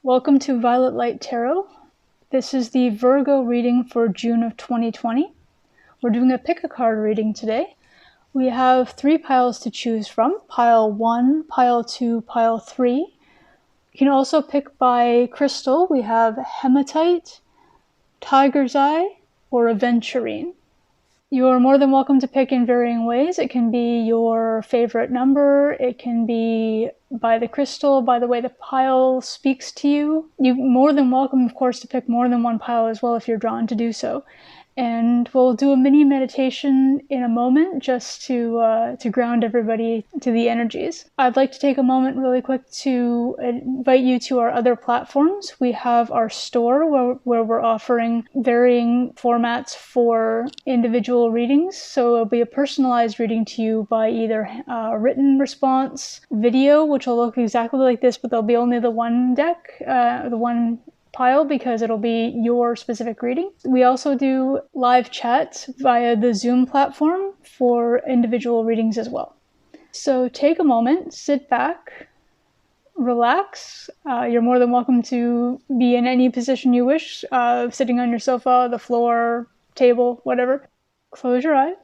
Welcome to Violet Light Tarot. This is the Virgo reading for June of 2020. We're doing a pick a card reading today. We have 3 piles to choose from, pile 1, pile 2, pile 3. You can also pick by crystal. We have hematite, tiger's eye, or aventurine. You are more than welcome to pick in varying ways. It can be your favorite number. It can be by the crystal, by the way the pile speaks to you. You're more than welcome, of course, to pick more than one pile as well if you're drawn to do so. And we'll do a mini meditation in a moment just to ground everybody to the energies. I'd like to take a moment really quick to invite you to our other platforms. We have our store where we're offering varying formats for individual readings. So it'll be a personalized reading to you by either written response, video, which will look exactly like this, but there'll be only the one deck, the one pile, because it'll be your specific reading. We also do live chats via the Zoom platform for individual readings as well. So take a moment, sit back, relax. You're more than welcome to be in any position you wish, sitting on your sofa, the floor, table, whatever. Close your eyes.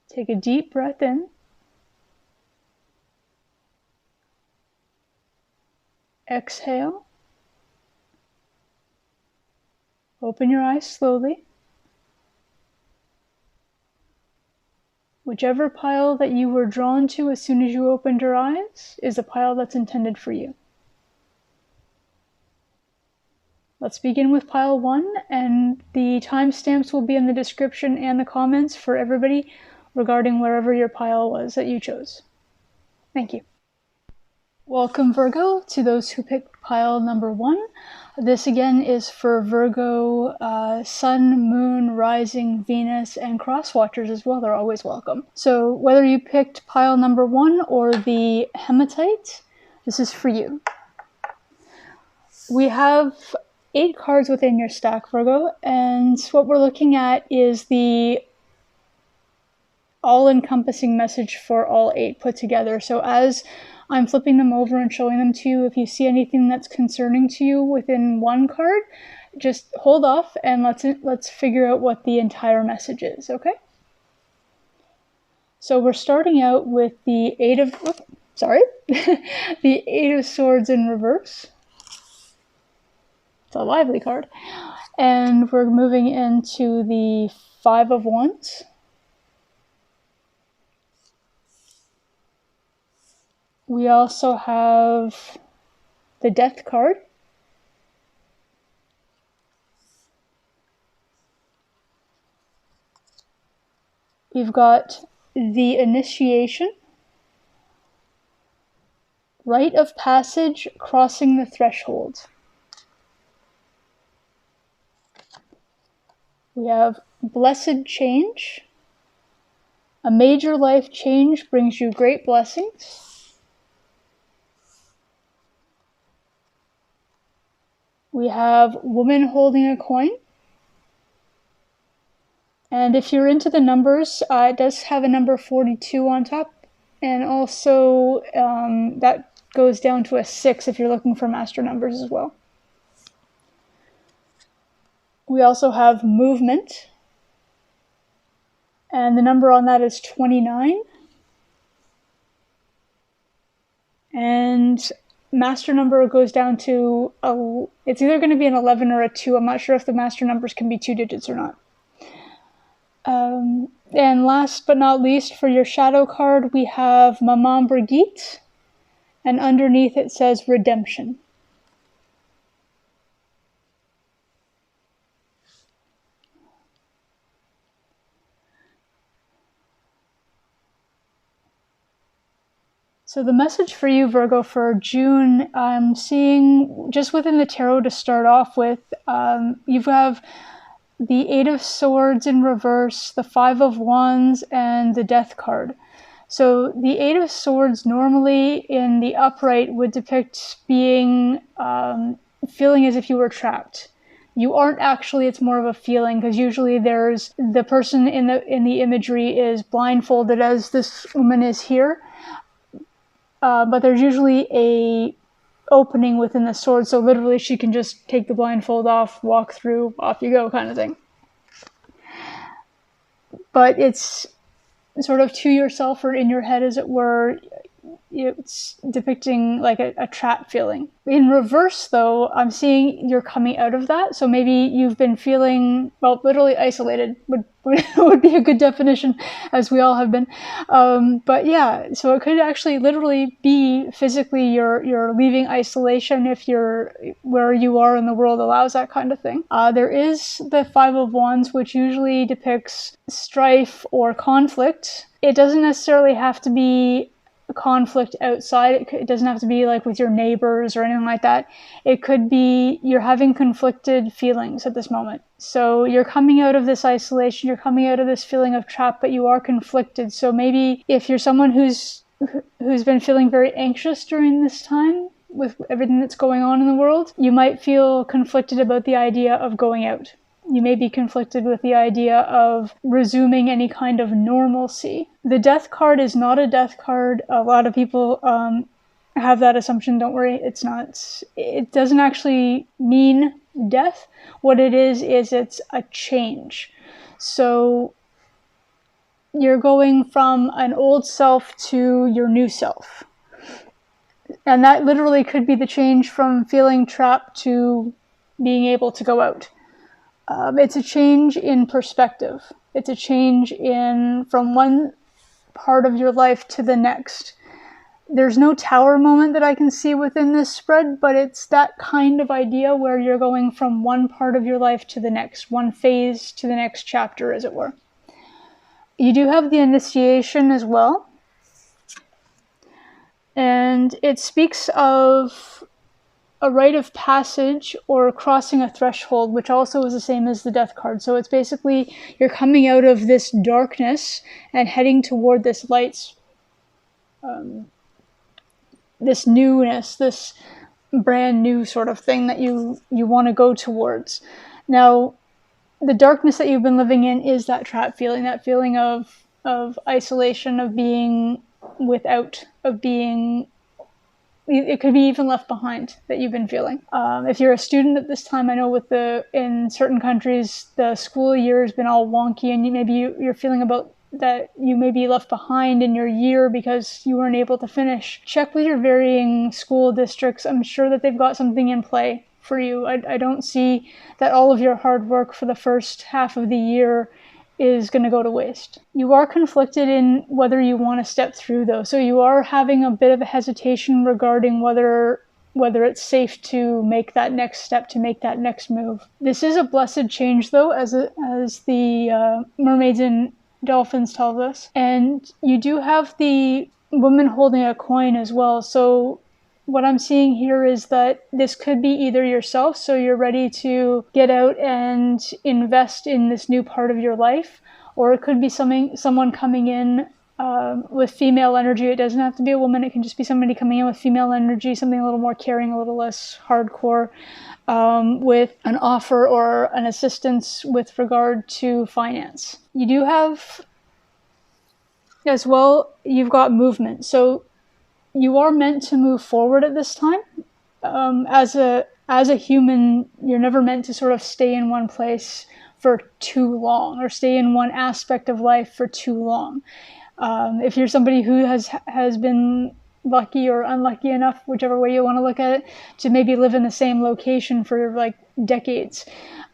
Take a deep breath in. Exhale. Open your eyes slowly. Whichever pile that you were drawn to as soon as you opened your eyes is a pile that's intended for you. Let's begin with pile 1, and the timestamps will be in the description and the comments for everybody regarding wherever your pile was that you chose. Thank you. Welcome, Virgo, to those who picked pile number 1. This again is for Virgo, Sun, Moon, Rising, Venus, and Cross Watchers as well. They're always welcome. So whether you picked pile number 1 or the hematite, this is for you. We have 8 cards within your stack, Virgo, and what we're looking at is the all-encompassing message for all 8 put together. So as I'm flipping them over and showing them to you, if you see anything that's concerning to you within one card, just hold off and let's figure out what the entire message is, okay? So we're starting out with the the 8 of Swords in reverse. It's a lively card. And we're moving into the 5 of Wands. We also have the Death card. We've got the Initiation, Rite of Passage, Crossing the Threshold. We have Blessed Change. A major life change brings you great blessings. We have Woman Holding a Coin. And if you're into the numbers, it does have a number 42 on top. And also that goes down to a 6 if you're looking for master numbers as well. We also have Movement. And the number on that is 29. And master number goes down to, it's either going to be an 11 or a 2. I'm not sure if the master numbers can be 2 digits or not. And last but not least, for your shadow card, we have Maman Brigitte, and underneath it says Redemption. So the message for you, Virgo, for June, I'm seeing just within the tarot to start off with, you have the 8 of Swords in reverse, the 5 of Wands, and the Death card. So the 8 of Swords normally in the upright would depict being, feeling as if you were trapped. You aren't actually, it's more of a feeling, because usually there's the person in the imagery is blindfolded as this woman is here. but there's usually a opening within the sword, so literally she can just take the blindfold off, walk through, off you go kind of thing. But it's sort of to yourself or in your head, as it were. It's depicting like a trap feeling. In reverse, though, I'm seeing you're coming out of that. So maybe you've been feeling, well, literally isolated would be a good definition, as we all have been. But yeah, so it could actually literally be physically you're leaving isolation if you're where you are in the world allows that kind of thing. There is the Five of Wands, which usually depicts strife or conflict. It doesn't necessarily have to be conflict outside. It doesn't have to be like with your neighbors or anything like that. It could be you're having conflicted feelings at this moment. So you're coming out of this isolation, you're coming out of this feeling of trap, but you are conflicted. So maybe if you're someone who's been feeling very anxious during this time with everything that's going on in the world, you might feel conflicted about the idea of going out. You may be conflicted with the idea of resuming any kind of normalcy. The Death card is not a death card. A lot of people have that assumption. Don't worry, it's not. It doesn't actually mean death. What it is it's a change. So you're going from an old self to your new self. And that literally could be the change from feeling trapped to being able to go out. It's a change in perspective. It's a change from one part of your life to the next. There's no tower moment that I can see within this spread, but it's that kind of idea where you're going from one part of your life to the next, one phase to the next chapter, as it were. You do have the initiation as well. And it speaks of a rite of passage or crossing a threshold, which also is the same as the Death card. So it's basically you're coming out of this darkness and heading toward this light, this newness, this brand new sort of thing that you want to go towards. Now, the darkness that you've been living in is that trap feeling, that feeling of isolation, of being without, of being... It could be even left behind that you've been feeling. If you're a student at this time, I know in certain countries, the school year has been all wonky, and you're feeling about that you may be left behind in your year because you weren't able to finish. Check with your varying school districts. I'm sure that they've got something in play for you. I don't see that all of your hard work for the first half of the year is going to go to waste. You are conflicted in whether you want to step through, though. So you are having a bit of a hesitation regarding whether it's safe to make that next step, to make that next move. This is a blessed change, though, as the mermaids and dolphins tells us. And you do have the woman holding a coin as well. So what I'm seeing here is that this could be either yourself, so you're ready to get out and invest in this new part of your life, or it could be someone coming in with female energy. It doesn't have to be a woman. It can just be somebody coming in with female energy, something a little more caring, a little less hardcore, with an offer or an assistance with regard to finance. You do have, as well, you've got movement. So you are meant to move forward at this time. As a human, you're never meant to sort of stay in one place for too long, or stay in one aspect of life for too long. If you're somebody who has been lucky or unlucky enough, whichever way you want to look at it, to maybe live in the same location for like decades,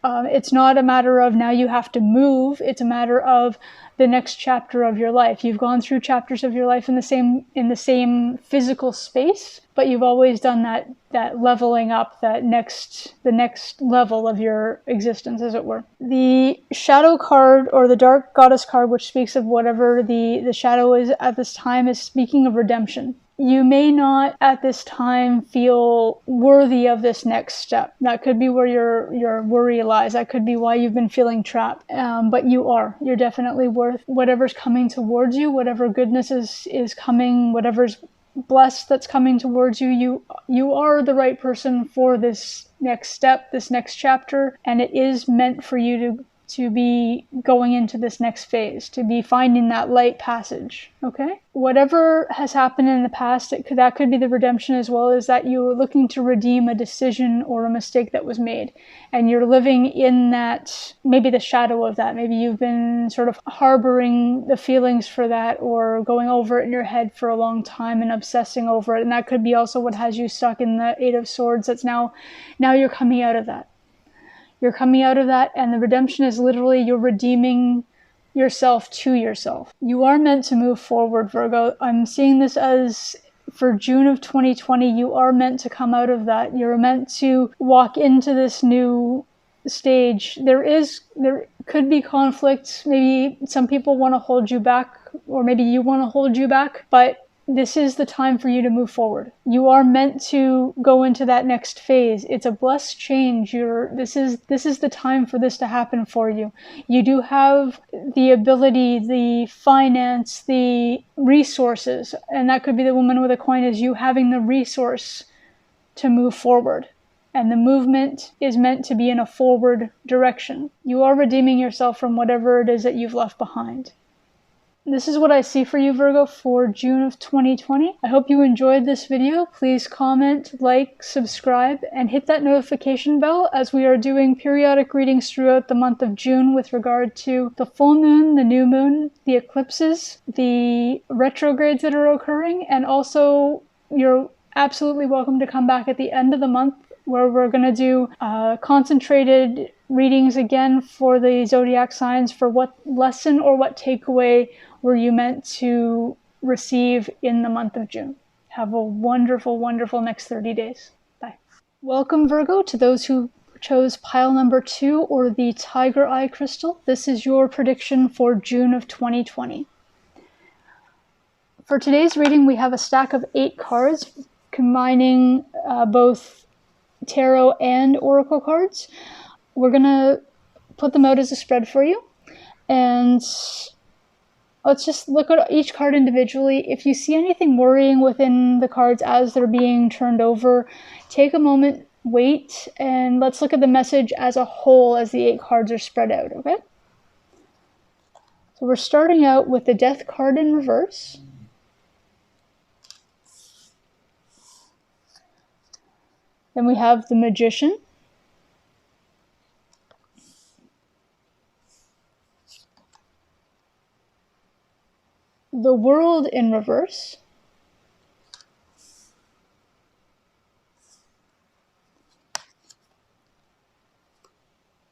it's not a matter of now you have to move. It's a matter of the next chapter of your life. You've gone through chapters of your life in the same physical space, but you've always done that leveling up, the next level of your existence, as it were. The shadow card, or the dark goddess card, which speaks of whatever the shadow is at this time, is speaking of redemption. You may not at this time feel worthy of this next step. That could be where your worry lies. That could be why you've been feeling trapped. But you're definitely worth whatever's coming towards you, whatever goodness is coming, whatever's blessed that's coming towards you. You are the right person for this next step, this next chapter, and it is meant for you to be going into this next phase, to be finding that light passage, okay? Whatever has happened in the past, that could be the redemption, as well as that you're looking to redeem a decision or a mistake that was made. And you're living in that, maybe the shadow of that. Maybe you've been sort of harboring the feelings for that, or going over it in your head for a long time and obsessing over it. And that could be also what has you stuck in the Eight of Swords. That's now you're coming out of that. You're coming out of that, and the redemption is literally you're redeeming yourself to yourself. You are meant to move forward, Virgo. I'm seeing this as for June of 2020, you are meant to come out of that. You're meant to walk into this new stage. There could be conflict. Maybe some people want to hold you back, or maybe you want to hold you back, but this is the time for you to move forward. You are meant to go into that next phase. It's a blessed change. This is the time for this to happen for you. You do have the ability, the finance, the resources, and that could be the woman with a coin, is you having the resource to move forward. And the movement is meant to be in a forward direction. You are redeeming yourself from whatever it is that you've left behind. This is what I see for you, Virgo, for June of 2020. I hope you enjoyed this video. Please comment, like, subscribe, and hit that notification bell, as we are doing periodic readings throughout the month of June with regard to the full moon, the new moon, the eclipses, the retrogrades that are occurring, and also you're absolutely welcome to come back at the end of the month, where we're going to do concentrated readings again for the zodiac signs, for what lesson or what takeaway were you meant to receive in the month of June. Have a wonderful, wonderful next 30 days. Bye. Welcome, Virgo, to those who chose pile number 2, or the Tiger Eye Crystal. This is your prediction for June of 2020. For today's reading, we have a stack of 8 cards, combining both tarot and oracle cards. We're going to put them out as a spread for you, and let's just look at each card individually. If you see anything worrying within the cards as they're being turned over, take a moment, wait, and let's look at the message as a whole as the 8 cards are spread out, okay? So we're starting out with the Death card in reverse. Then we have the Magician. The World in reverse.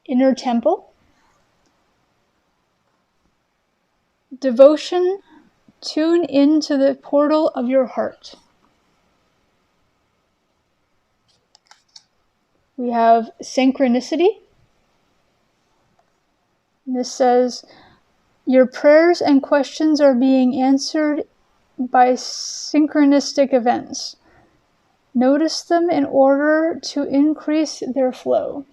Inner Temple. Devotion. Tune into the portal of your heart. We have Synchronicity. This says, your prayers and questions are being answered by synchronistic events. Notice them in order to increase their flow.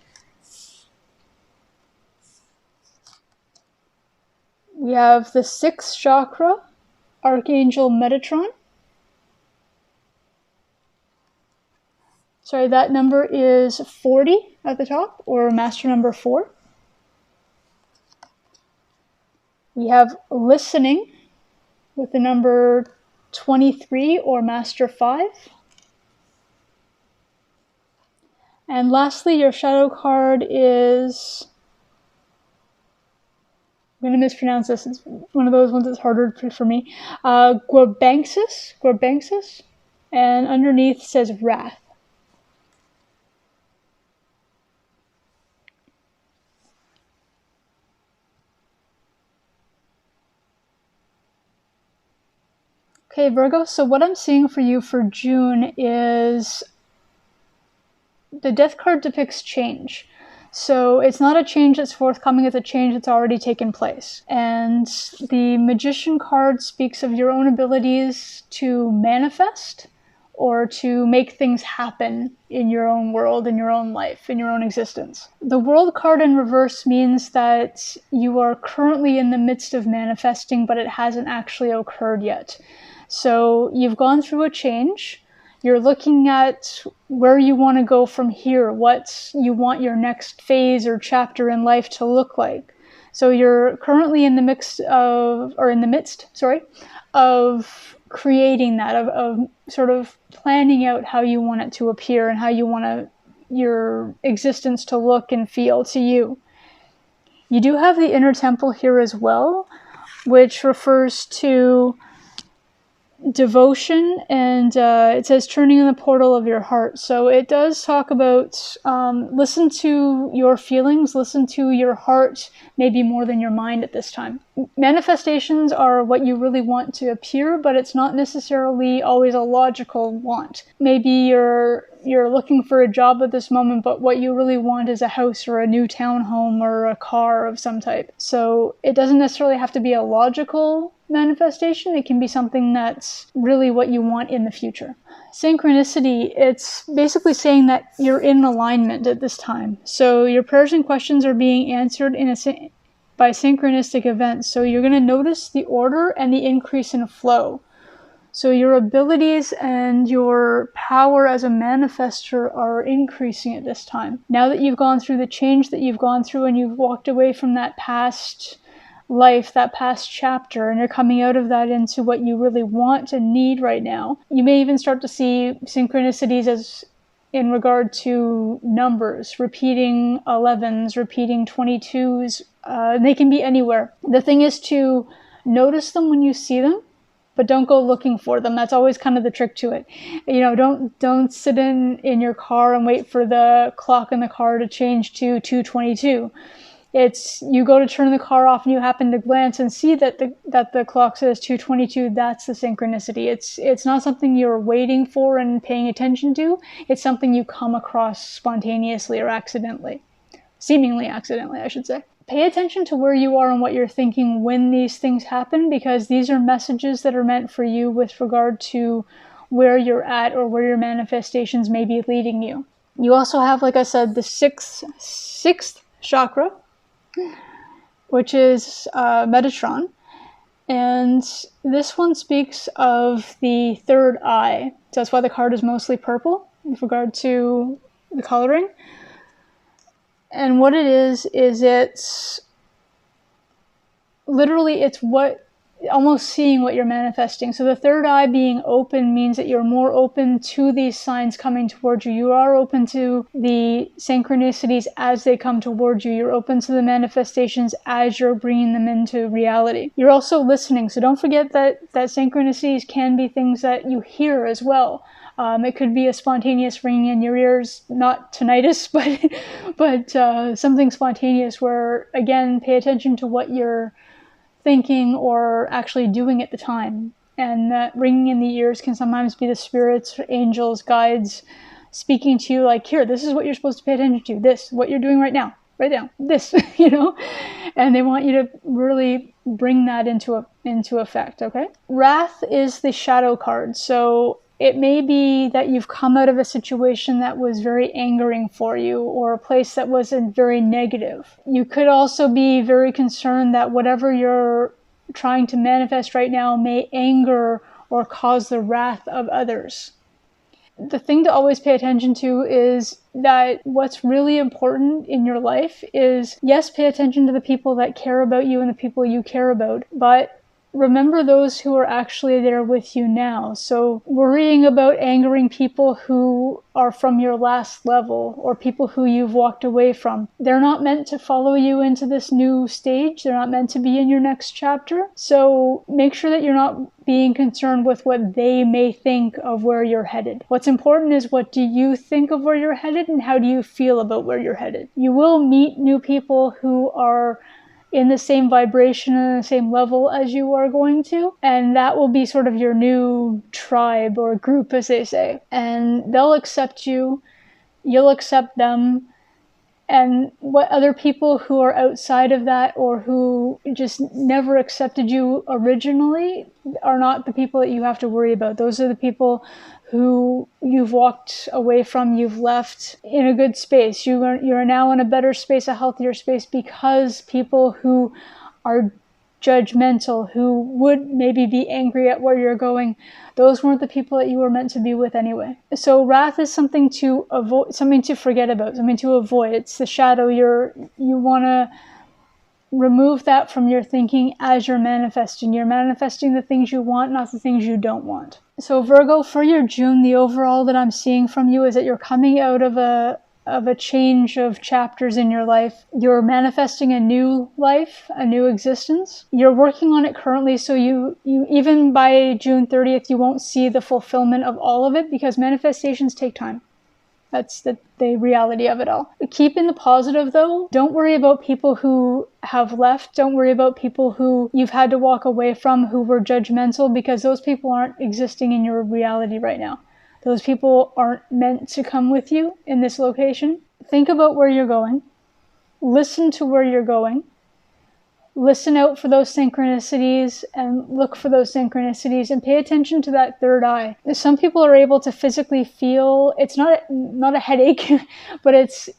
We have the 6th chakra, Archangel Metatron. Sorry, that number is 40 at the top, or master number 4. We have Listening with the number 23, or master 5. And lastly, your shadow card is, I'm going to mispronounce this, it's one of those ones that's harder for me, Gorbanksis, and underneath says Wrath. Okay, Virgo, so what I'm seeing for you for June is the Death card depicts change. So it's not a change that's forthcoming, it's a change that's already taken place. And the Magician card speaks of your own abilities to manifest or to make things happen in your own world, in your own life, in your own existence. The World card in reverse means that you are currently in the midst of manifesting, but it hasn't actually occurred yet. So you've gone through a change. You're looking at where you want to go from here, what you want your next phase or chapter in life to look like. So you're currently in the midst of creating that, of sort of planning out how you want it to appear and how you want your existence to look and feel to you. You do have the inner temple here as well, which refers to devotion, and it says turning in the portal of your heart. So it does talk about listen to your feelings, listen to your heart, maybe more than your mind at this time. Manifestations are what you really want to appear, but it's not necessarily always a logical want. Maybe you're looking for a job at this moment, but what you really want is a house or a new townhome or a car of some type. So it doesn't necessarily have to be a logical manifestation. It can be something that's really what you want in the future. Synchronicity, it's basically saying that you're in alignment at this time. So your prayers and questions are being answered by synchronistic events. So you're going to notice the order and the increase in flow. So your abilities and your power as a manifester are increasing at this time. Now that you've gone through the change that you've gone through and you've walked away from that past life, that past chapter, and you're coming out of that into what you really want and need right now, you may even start to see synchronicities as in regard to numbers, repeating 11s, repeating 22s. They can be anywhere. The thing is to notice them when you see them, but don't go looking for them. That's always kind of the trick to it. Don't sit in your car and wait for the clock in the car to change to 2:22. It's you go to turn the car off and you happen to glance and see that the clock says 2:22. That's the synchronicity. It's not something you're waiting for and paying attention to. It's something you come across spontaneously or accidentally. Seemingly accidentally, I should say. Pay attention to where you are and what you're thinking when these things happen, because these are messages that are meant for you with regard to where you're at or where your manifestations may be leading you. You also have, like I said, the sixth chakra, which is Metatron. And this one speaks of the third eye. So that's why the card is mostly purple with regard to the coloring. And what it is it's what, almost seeing what you're manifesting. So the third eye being open means that you're more open to these signs coming towards you. You are open to the synchronicities as they come towards you. You're open to the manifestations as you're bringing them into reality. You're also listening. So don't forget that synchronicities can be things that you hear as well. It could be a spontaneous ringing in your ears, not tinnitus, but something spontaneous where, again, pay attention to what you're thinking or actually doing at the time. And that ringing in the ears can sometimes be the spirits, angels, guides speaking to you like, here, this is what you're supposed to pay attention to. This, what you're doing right now. Write down this, and they want you to really bring that into effect, okay? Wrath is the shadow card. So it may be that you've come out of a situation that was very angering for you, or a place that wasn't very negative. You could also be very concerned that whatever you're trying to manifest right now may anger or cause the wrath of others. The thing to always pay attention to is that what's really important in your life is, yes, pay attention to the people that care about you and the people you care about, but remember those who are actually there with you now. So worrying about angering people who are from your last level or people who you've walked away from, they're not meant to follow you into this new stage. They're not meant to be in your next chapter. So make sure that you're not being concerned with what they may think of where you're headed. What's important is, what do you think of where you're headed and how do you feel about where you're headed? You will meet new people who are in the same vibration and the same level as you are going to. And that will be sort of your new tribe or group, as they say. And they'll accept you, you'll accept them. And what other people who are outside of that or who just never accepted you originally are not the people that you have to worry about. Those are the people who you've walked away from, you've left in a good space. You're now in a better space, a healthier space, because people who are judgmental, who would maybe be angry at where you're going, those weren't the people that you were meant to be with anyway. So wrath is something to avoid, something to forget about, something to avoid. It's the shadow. You want to remove that from your thinking as you're manifesting. You're manifesting the things you want, not the things you don't want. So Virgo, for your June, the overall that I'm seeing from you is that you're coming out of a change of chapters in your life. You're manifesting a new life, a new existence. You're working on it currently, so you even by June 30th, you won't see the fulfillment of all of it, because manifestations take time. That's the reality of it all. Keep in the positive, though. Don't worry about people who have left. Don't worry about people who you've had to walk away from, who were judgmental, because those people aren't existing in your reality right now. Those people aren't meant to come with you in this location. Think about where you're going. Listen to where you're going. Listen out for those synchronicities and look for those synchronicities and pay attention to that third eye. Some people are able to physically feel, it's not a headache, but it's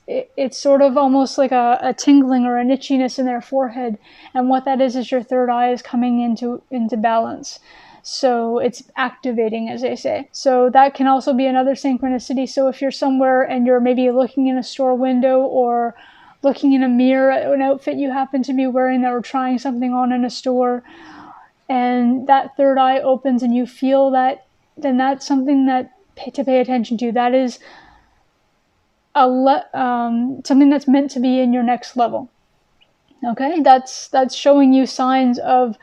sort of almost like a tingling or an itchiness in their forehead. And what that is your third eye is coming into balance. So it's activating, as they say. So that can also be another synchronicity. So if you're somewhere and you're maybe looking in a store window or looking in a mirror at an outfit you happen to be wearing that or trying something on in a store, and that third eye opens and you feel that, then that's something to pay attention to. That is something that's meant to be in your next level. Okay, that's showing you signs of,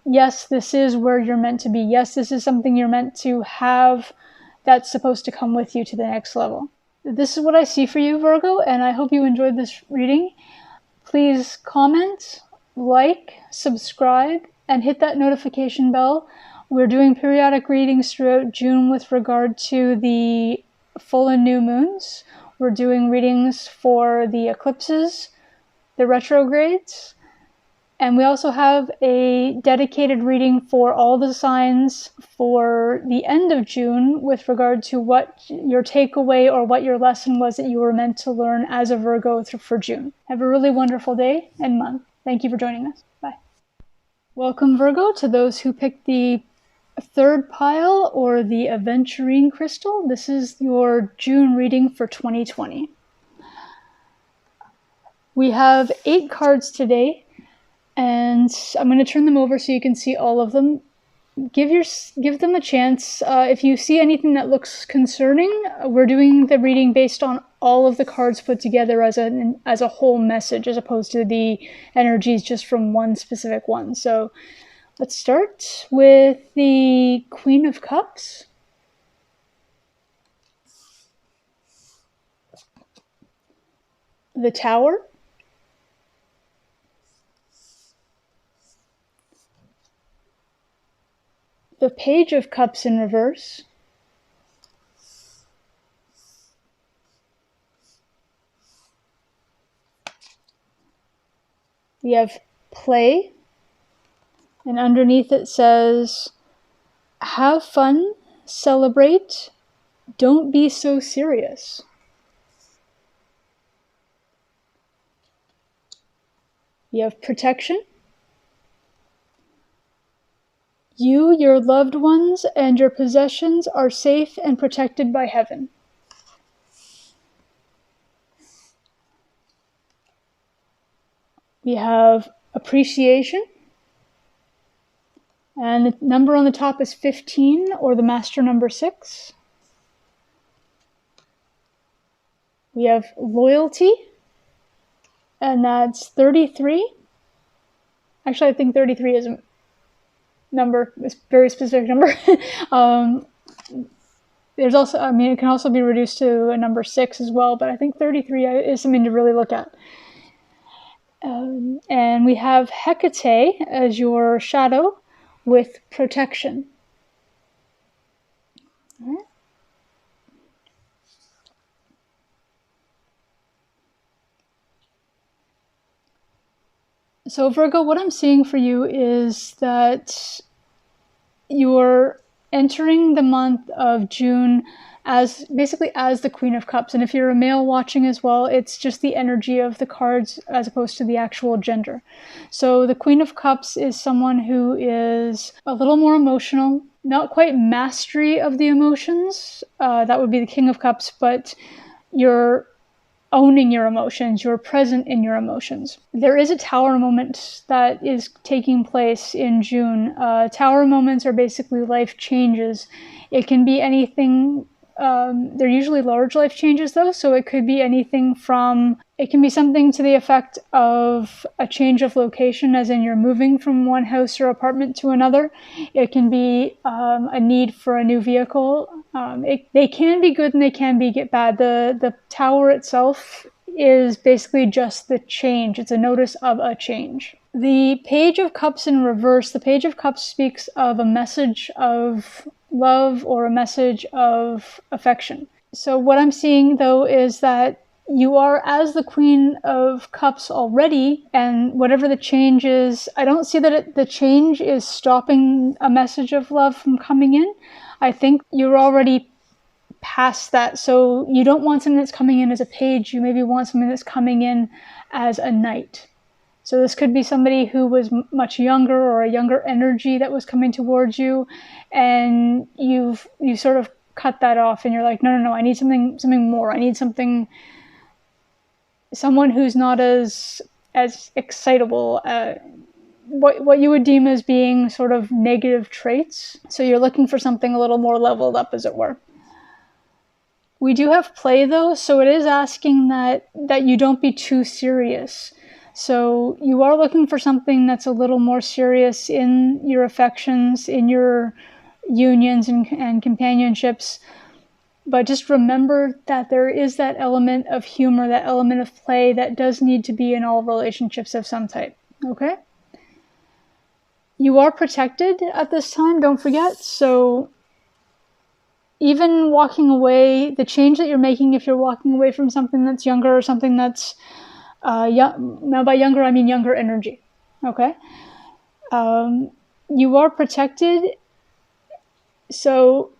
yes, this is where you're meant to be. Yes, this is something you're meant to have that's supposed to come with you to the next level. This is what I see for you, Virgo, and I hope you enjoyed this reading. Please comment, like, subscribe, and hit that notification bell. We're doing periodic readings throughout June with regard to the full and new moons. We're doing readings for the eclipses, the retrogrades, and we also have a dedicated reading for all the signs for the end of June with regard to what your takeaway or what your lesson was that you were meant to learn as a Virgo for June. Have a really wonderful day and month. Thank you for joining us. Bye. Welcome, Virgo, to those who picked the third pile or the aventurine crystal. This is your June reading for 2020. We have 8 cards today, and I'm going to turn them over so you can see all of them. Give them a chance. If you see anything that looks concerning, we're doing the reading based on all of the cards put together as a whole message, as opposed to the energies just from one specific one. So let's start with the Queen of Cups. The Tower. The Page of Cups in reverse. We have Play, and underneath it says, have fun, celebrate, don't be so serious. We have Protection. You, your loved ones, and your possessions are safe and protected by heaven. We have Appreciation. And the number on the top is 15, or the master number 6. We have Loyalty, and that's 33. Actually, I think 33 is a number, a very specific number. There's also, it can also be reduced to a number 6 as well, but I think 33 is something to really look at. And we have Hecate as your shadow with Protection. All right. So Virgo, what I'm seeing for you is that you're entering the month of June as basically as the Queen of Cups. And if you're a male watching as well, it's just the energy of the cards as opposed to the actual gender. So the Queen of Cups is someone who is a little more emotional, not quite mastery of the emotions. That would be the King of Cups, but you're owning your emotions, you're present in your emotions. There is a Tower moment that is taking place in June. Tower moments are basically life changes. It can be anything, they're usually large life changes though, so it could be anything from, it can be something to the effect of a change of location, as in you're moving from one house or apartment to another. It can be a need for a new vehicle. They can be good and they can be bad. The Tower itself is basically just the change. It's a notice of a change. The Page of Cups in reverse, the Page of Cups speaks of a message of love or a message of affection. So what I'm seeing though is that you are as the Queen of Cups already, and whatever the change is, I don't see that the change is stopping a message of love from coming in. I think you're already past that. So you don't want something that's coming in as a page, you maybe want something that's coming in as a knight. So this could be somebody who was much younger or a younger energy that was coming towards you, and you sort of cut that off and you're like, no, I need something more. I need someone who's not as excitable, what you would deem as being sort of negative traits. So you're looking for something a little more leveled up, as it were. We do have play though, so it is asking that you don't be too serious. So you are looking for something that's a little more serious in your affections, in your unions and companionships. But just remember that there is that element of humor, that element of play that does need to be in all relationships of some type, okay? You are protected at this time, don't forget. So even walking away, the change that you're making, if you're walking away from something that's younger or something that's young, now by younger I mean younger energy, okay? You are protected, so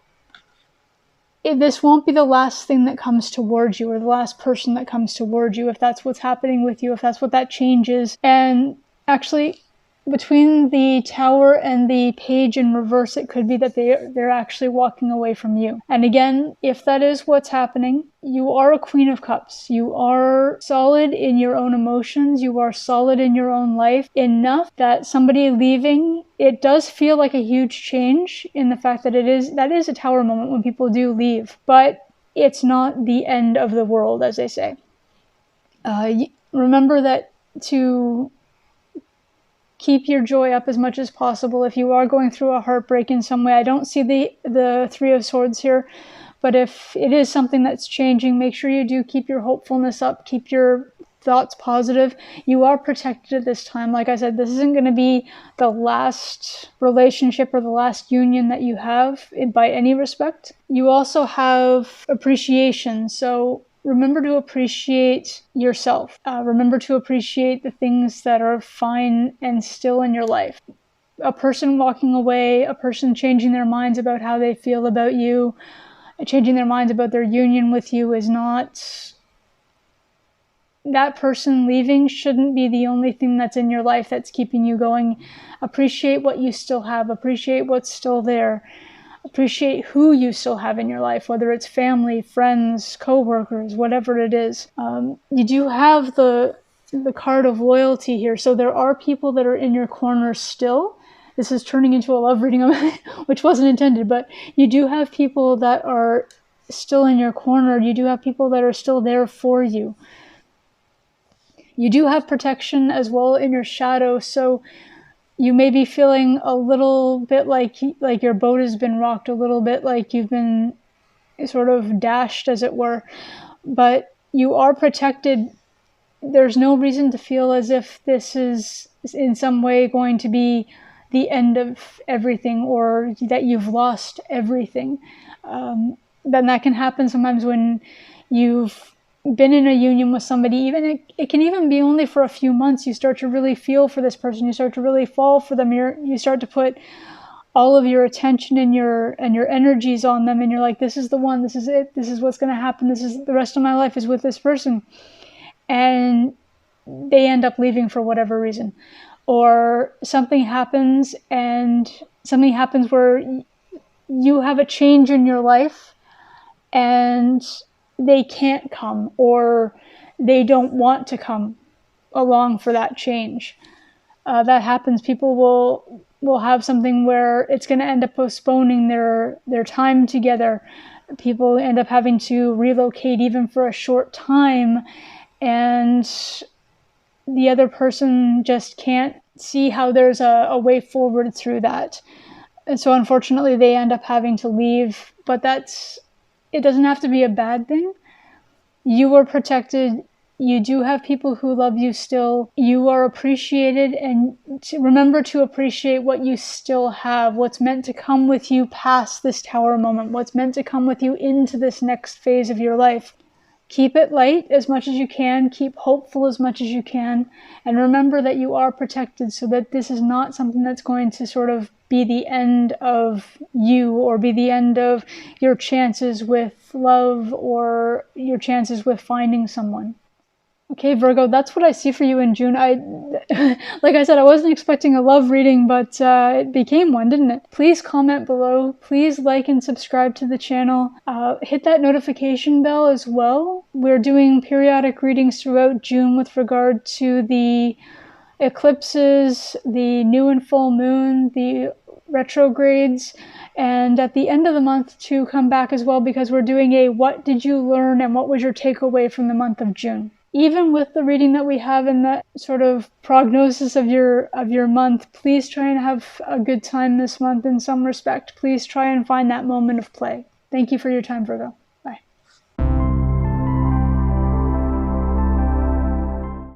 this won't be the last thing that comes towards you, or the last person that comes towards you, if that's what's happening with you, if that's what that change is. And actually, between the Tower and the Page in reverse, it could be that they're actually walking away from you. And again, if that is what's happening, you are a Queen of Cups. You are solid in your own emotions. You are solid in your own life enough that somebody leaving, it does feel like a huge change in the fact that that is a Tower moment when people do leave, but it's not the end of the world, as they say. Remember that to keep your joy up as much as possible. If you are going through a heartbreak in some way, I don't see the Three of Swords here, but if it is something that's changing, make sure you do keep your hopefulness up, keep your thoughts positive. You are protected at this time. Like I said, this isn't going to be the last relationship or the last union that you have by any respect. You also have appreciation, so remember to appreciate yourself. Remember to appreciate the things that are fine and still in your life. A person walking away, a person changing their minds about how they feel about you, changing their minds about their union with you is not... That person leaving shouldn't be the only thing that's in your life that's keeping you going. Appreciate what you still have. Appreciate what's still there. Appreciate who you still have in your life, whether it's family, friends, co-workers, whatever it is. You do have the card of loyalty here, so there are people that are in your corner still. This is turning into a love reading, which wasn't intended, but you do have people that are still in your corner. You do have people that are still there for you. You do have protection as well in your shadow, so you may be feeling a little bit like your boat has been rocked, a little bit like you've been sort of dashed, as it were. But you are protected. There's no reason to feel as if this is in some way going to be the end of everything, or that you've lost everything. Then that can happen sometimes when you've been in a union with somebody. Even it can even be only for a few months. You start to really feel for this person. You start to really fall for them. You start to put all of your attention and your energies on them, and you're like, this is the one, this is it, this is what's going to happen, this is the rest of my life is with this person, and they end up leaving for whatever reason, or something happens where you have a change in your life and they can't come, or they don't want to come along for that change. That happens. People will have something where it's going to end up postponing their time together. People end up having to relocate even for a short time, and the other person just can't see how there's a way forward through that. And so unfortunately they end up having to leave, but it doesn't have to be a bad thing. You are protected. You do have people who love you still. You are appreciated, and remember to appreciate what you still have, what's meant to come with you past this tower moment, what's meant to come with you into this next phase of your life. Keep it light as much as you can, keep hopeful as much as you can, and remember that you are protected, so that this is not something that's going to sort of be the end of you, or be the end of your chances with love, or your chances with finding someone. Okay, Virgo, that's what I see for you in June. Like I said, I wasn't expecting a love reading, but it became one, didn't it? Please comment below. Please like and subscribe to the channel. Hit that notification bell as well. We're doing periodic readings throughout June with regard to the eclipses, the new and full moon, the retrogrades, and at the end of the month to come back as well, because we're doing a what did you learn and what was your takeaway from the month of June. Even with the reading that we have in that sort of prognosis of your month, please try and have a good time this month in some respect. Please try and find that moment of play. Thank you for your time, Virgo.